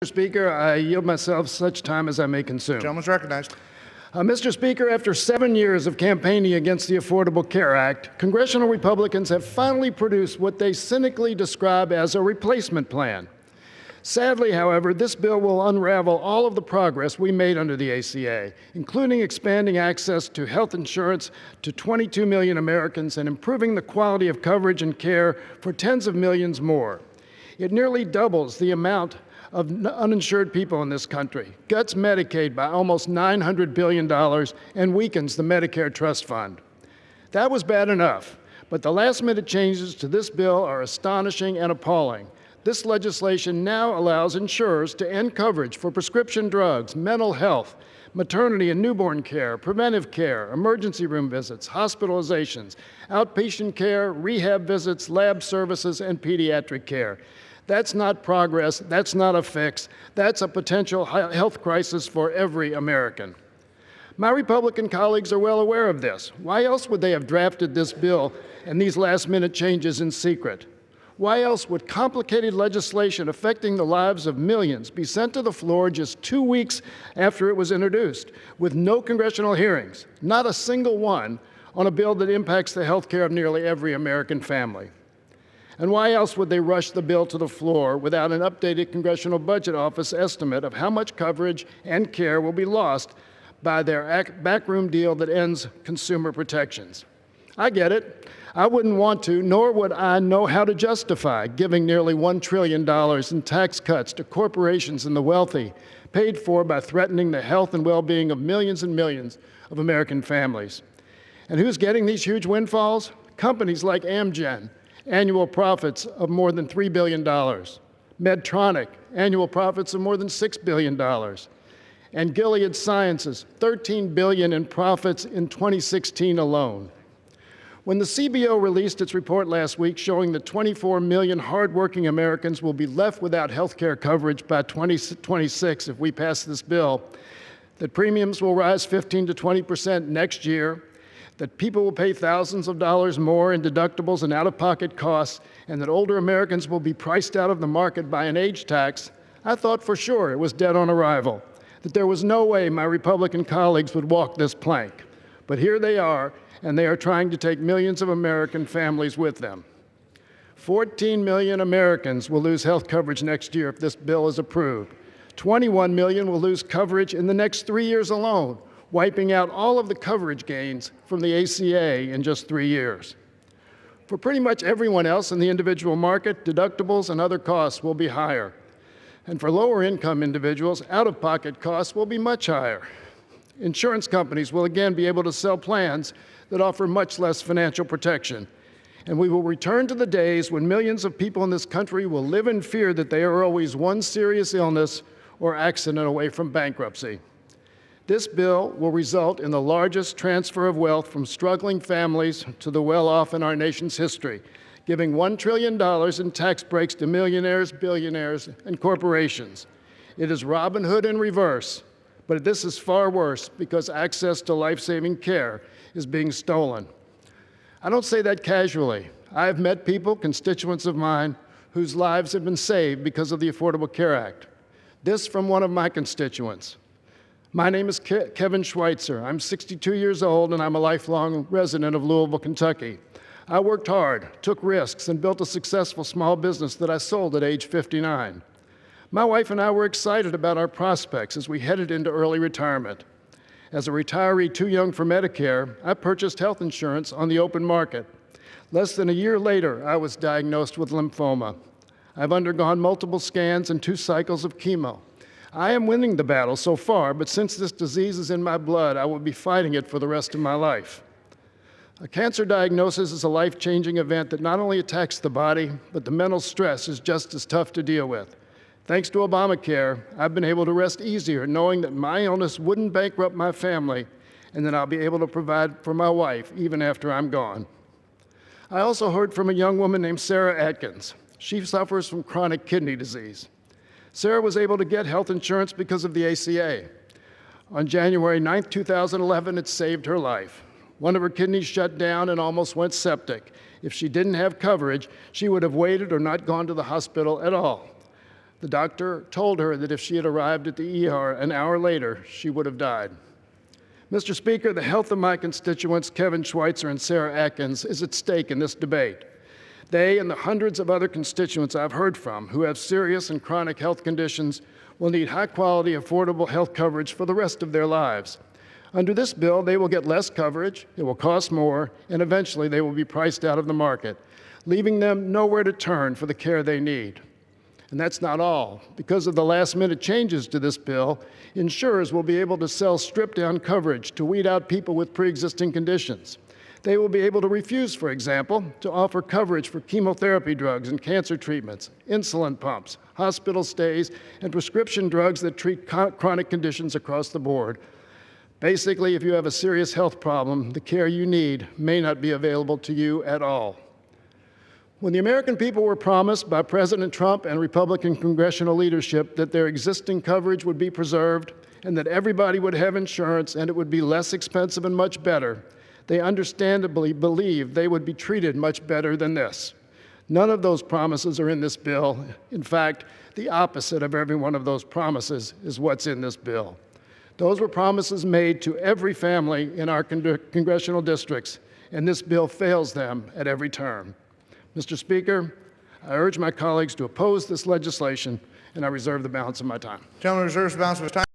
Mr. Speaker, I yield myself such time as I may consume. Gentleman's recognized. Mr. Speaker, after 7 years of campaigning against the Affordable Care Act, congressional Republicans have finally produced what they cynically describe as a replacement plan. Sadly, however, this bill will unravel all of the progress we made under the ACA, including expanding access to health insurance to 22 million Americans and improving the quality of coverage and care for tens of millions more. It nearly doubles the amount of uninsured people in this country, cuts Medicaid by almost $900 billion, and weakens the Medicare Trust Fund. That was bad enough, but the last-minute changes to this bill are astonishing and appalling. This legislation now allows insurers to end coverage for prescription drugs, mental health, maternity and newborn care, preventive care, emergency room visits, hospitalizations, outpatient care, rehab visits, lab services, and pediatric care. That's not progress, that's not a fix, that's a potential health crisis for every American. My Republican colleagues are well aware of this. Why else would they have drafted this bill and these last-minute changes in secret? Why else would complicated legislation affecting the lives of millions be sent to the floor just 2 weeks after it was introduced, with no congressional hearings, not a single one, on a bill that impacts the health care of nearly every American family? And why else would they rush the bill to the floor without an updated Congressional Budget Office estimate of how much coverage and care will be lost by their backroom deal that ends consumer protections? I get it. I wouldn't want to, nor would I know how to justify giving nearly $1 trillion in tax cuts to corporations and the wealthy, paid for by threatening the health and well-being of millions and millions of American families. And who's getting these huge windfalls? Companies like Amgen, annual profits of more than $3 billion. Medtronic, annual profits of more than $6 billion. And Gilead Sciences, $13 billion in profits in 2016 alone. When the CBO released its report last week showing that 24 million hardworking Americans will be left without health care coverage by 2026 if we pass this bill, that premiums will rise 15 to 20% next year, that people will pay thousands of dollars more in deductibles and out-of-pocket costs, and that older Americans will be priced out of the market by an age tax, I thought for sure it was dead on arrival, that there was no way my Republican colleagues would walk this plank. But here they are, and they are trying to take millions of American families with them. 14 million Americans will lose health coverage next year if this bill is approved. 21 million will lose coverage in the next 3 years alone, wiping out all of the coverage gains from the ACA in just 3 years. For pretty much everyone else in the individual market, deductibles and other costs will be higher. And for lower-income individuals, out-of-pocket costs will be much higher. Insurance companies will again be able to sell plans that offer much less financial protection. And we will return to the days when millions of people in this country will live in fear that they are always one serious illness or accident away from bankruptcy. This bill will result in the largest transfer of wealth from struggling families to the well-off in our nation's history, giving $1 trillion in tax breaks to millionaires, billionaires, and corporations. It is Robin Hood in reverse, but this is far worse because access to life-saving care is being stolen. I don't say that casually. I have met people, constituents of mine, whose lives have been saved because of the Affordable Care Act. This from one of my constituents. My name is Kevin Schweitzer. I'm 62 years old, and I'm a lifelong resident of Louisville, Kentucky. I worked hard, took risks, and built a successful small business that I sold at age 59. My wife and I were excited about our prospects as we headed into early retirement. As a retiree too young for Medicare, I purchased health insurance on the open market. Less than a year later, I was diagnosed with lymphoma. I've undergone multiple scans and 2 cycles of chemo. I am winning the battle so far, but since this disease is in my blood, I will be fighting it for the rest of my life. A cancer diagnosis is a life-changing event that not only attacks the body, but the mental stress is just as tough to deal with. Thanks to Obamacare, I've been able to rest easier knowing that my illness wouldn't bankrupt my family and that I'll be able to provide for my wife even after I'm gone. I also heard from a young woman named Sarah Atkins. She suffers from chronic kidney disease. Sarah was able to get health insurance because of the ACA. On January 9, 2011, it saved her life. One of her kidneys shut down and almost went septic. If she didn't have coverage, she would have waited or not gone to the hospital at all. The doctor told her that if she had arrived at the ER an hour later, she would have died. Mr. Speaker, the health of my constituents, Kevin Schweitzer and Sarah Atkins, is at stake in this debate. They and the hundreds of other constituents I've heard from who have serious and chronic health conditions will need high-quality, affordable health coverage for the rest of their lives. Under this bill, they will get less coverage, it will cost more, and eventually they will be priced out of the market, leaving them nowhere to turn for the care they need. And that's not all. Because of the last-minute changes to this bill, insurers will be able to sell stripped-down coverage to weed out people with pre-existing conditions. They will be able to refuse, for example, to offer coverage for chemotherapy drugs and cancer treatments, insulin pumps, hospital stays, and prescription drugs that treat chronic conditions across the board. Basically, if you have a serious health problem, the care you need may not be available to you at all. When the American people were promised by President Trump and Republican congressional leadership that their existing coverage would be preserved and that everybody would have insurance and it would be less expensive and much better, they understandably believed they would be treated much better than this. None of those promises are in this bill. In fact, the opposite of every one of those promises is what's in this bill. Those were promises made to every family in our congressional districts, and this bill fails them at every turn. Mr. Speaker, I urge my colleagues to oppose this legislation, and I reserve the balance of my time. Gentleman reserves the balance of his time.